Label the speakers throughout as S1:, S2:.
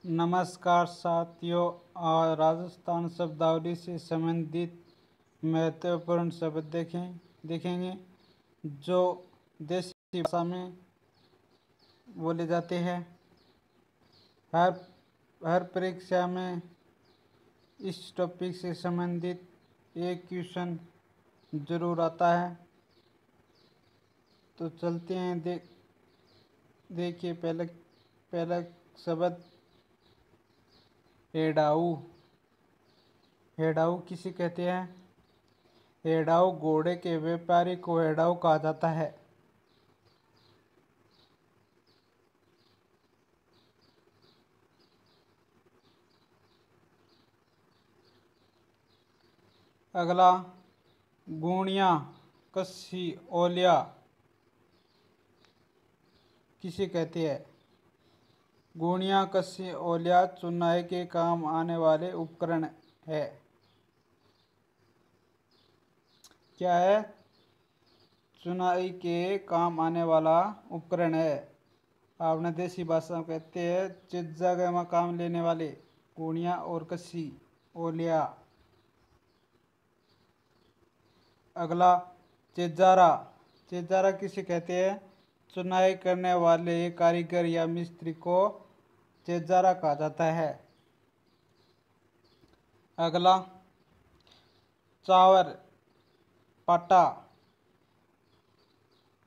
S1: नमस्कार साथियों। आज राजस्थान शब्दावली से संबंधित महत्वपूर्ण शब्द देखेंगे जो देसी भाषा में बोले जाते हैं। हर हर परीक्षा में इस टॉपिक से संबंधित एक क्वेश्चन जरूर आता है। तो चलते हैं। देखिए पहला शब्द हेडाऊ। हेडाऊ किसे कहते हैं? हेडाऊ घोड़े के व्यापारी को हेडाऊ कहा जाता है। अगला गुणिया कस्सी ओलिया किसे कहते हैं? गुणिया कस्सी ओलिया चुनाई के काम आने वाले उपकरण है। क्या है? चुनाई के काम आने वाला उपकरण है। आपने देसी भाषा में कहते हैं जिस जगह में काम लेने वाले गुणिया और कस्सी ओलिया। अगला चेजारा। चेजारा किसे कहते हैं? चुनाई करने वाले कारीगर या मिस्त्री को चेजारा कहा जाता है। अगला चावर पाटा।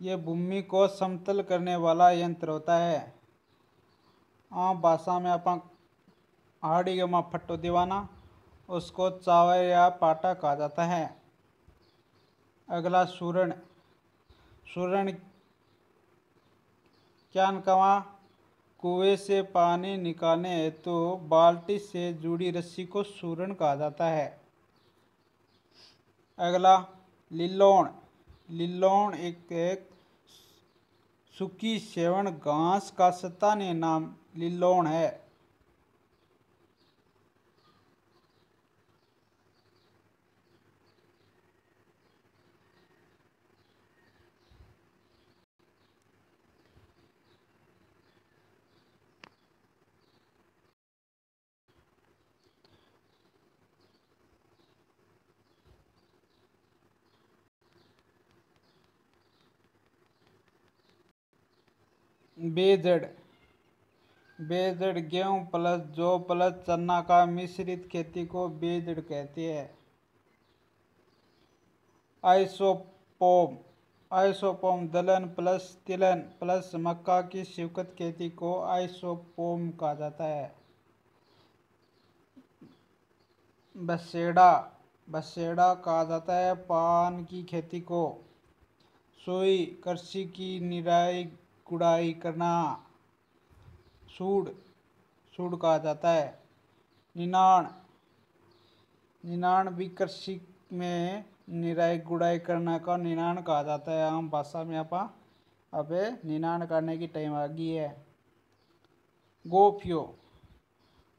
S1: यह भूमि को समतल करने वाला यंत्र होता है। आम भाषा में अपन हाड़ी में फट्टो दीवाना उसको चावर या पाटा कहा जाता है। अगला सूरण। सूरण क्या कमा कुएं से पानी निकालने हेतु तो बाल्टी से जुड़ी रस्सी को सूरण कहा जाता है। अगला लिल्लोण। लिल्लोण एक सूखी सेवण घास का स्थानीय नाम लिल्लोण है। बेजड़। बेजड़ गेहूं प्लस जौ प्लस चना का मिश्रित खेती को बेजड़ कहते हैं। आइसोपोम। आइसोपोम दलहन प्लस तिलहन प्लस मक्का की स्वीकृत खेती को आइसोपोम कहा जाता है। बसेड़ा। बसेड़ा कहा जाता है पान की खेती को। सोई कृषि की निराई गुड़ाई करना। सूड़। सूड़ कहा जाता है। निनाण। निनाण भी कृषि में निराई गुड़ाई करने का निनाण कहा जाता है। आम भाषा में आप अबे निनाण करने की टाइम आ गई है। गोफियो।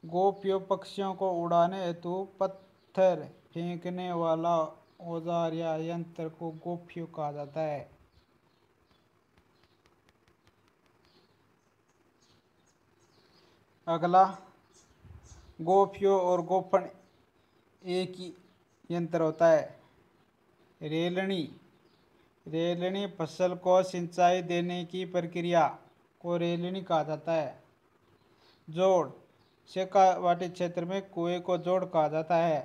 S1: गोफियो पक्षियों को उड़ाने हेतु पत्थर फेंकने वाला औजार या यंत्र को गोफियो कहा जाता है। अगला गोफियो और गोफन एक ही यंत्र होता है। रेलनी। रेलनी फसल को सिंचाई देने की प्रक्रिया को रेलनी कहा जाता है। जोड़। शेखावाटी क्षेत्र में कुएं को जोड़ कहा जाता है।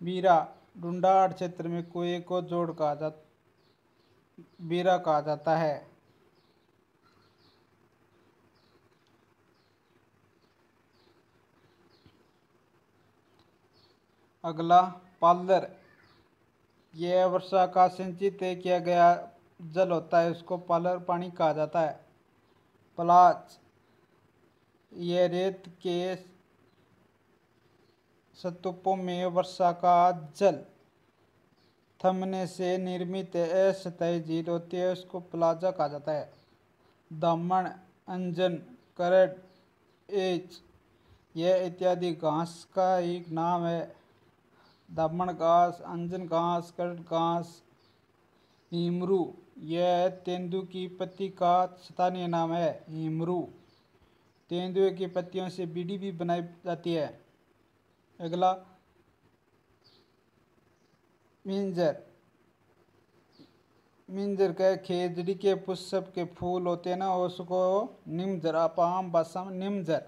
S1: बीरा। ढूंढाड़ क्षेत्र में कुएं को बीरा कहा जाता है। अगला पालर। यह वर्षा का सिंचित किया गया जल होता है, उसको पालर पानी कहा जाता है। पलाच। यह रेत के स्तूपों में वर्षा का जल थमने से निर्मित अस्थायी झील होती है, उसको प्लाजा कहा जाता है। दामन अंजन करड एच यह इत्यादि घास का एक नाम है। दामन घास, अंजन घास, करड घास। हीमरू। यह तेंदू की पत्ती का स्थानीय नाम है। हीमरू। तेंदुए की पत्तियों से बीड़ी भी बनाई जाती है। अगला मिंजर। मिंजर के खेजड़ी के पुष्प के फूल होते हैं ना, उसको निमजर, आप आम भाषा में निमजर।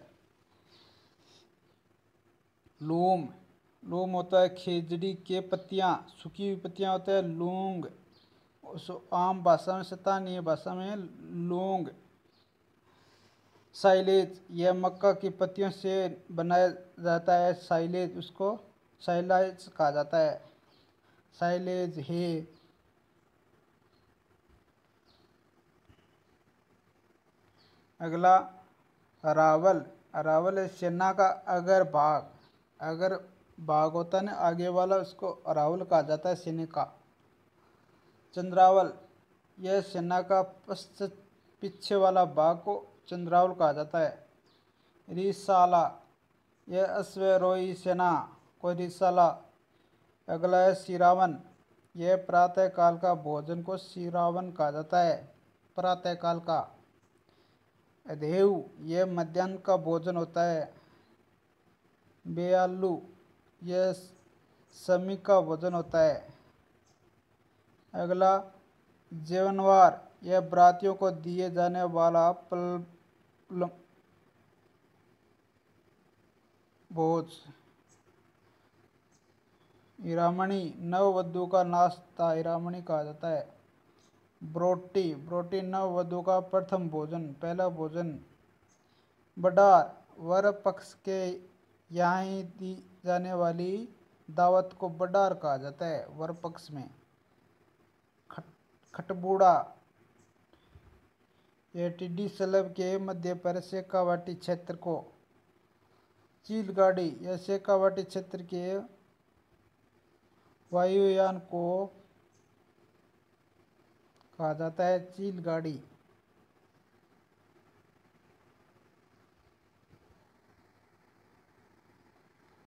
S1: लूम। लूम होता है खेजड़ी के पत्तियां, सूखी हुई पत्तियां होता है लूंग, उस आम भाषा में, स्थानीय भाषा में लूंग। साइलेज। यह मक्का की पत्तियों से बनाया जाता है साइलेज, उसको साइलेज कहा जाता है। साइलेज है। अगला अरावल। अरावल है सेना का अगर भाग। अगर भाग होता है ना आगे वाला, उसको अरावल कहा जाता है सेना का। चंद्रावल। यह सेना का पीछे वाला भाग को चंद्रावल कहा जाता है। रिसाला। यह अश्वरोही सेना को रिसाला। अगला है सिरावन। यह प्रातः काल का भोजन को सिरावन कहा जाता है, प्रातः काल का। अधेव। यह मध्याह्न का भोजन होता है। बेआलू। यह समी का भोजन होता है। अगला जेवनवार। यह बरातियों को दिए जाने वाला भोज। ईरामणी। नववधु का नाश्ता ईरामणी कहा जाता है। ब्रोटी। ब्रोटी नववधु का प्रथम भोजन, पहला भोजन। बडार। वर पक्ष के यहाँ ही दी जाने वाली दावत को बडार कहा जाता है, वर पक्ष में। खटबूड़ा। यह टिड्डी सलब के मध्य पर शेखावाटी क्षेत्र को। चीलगाड़ी। यह शेखावाटी क्षेत्र के वायुयान को कहा जाता है चीलगाड़ी।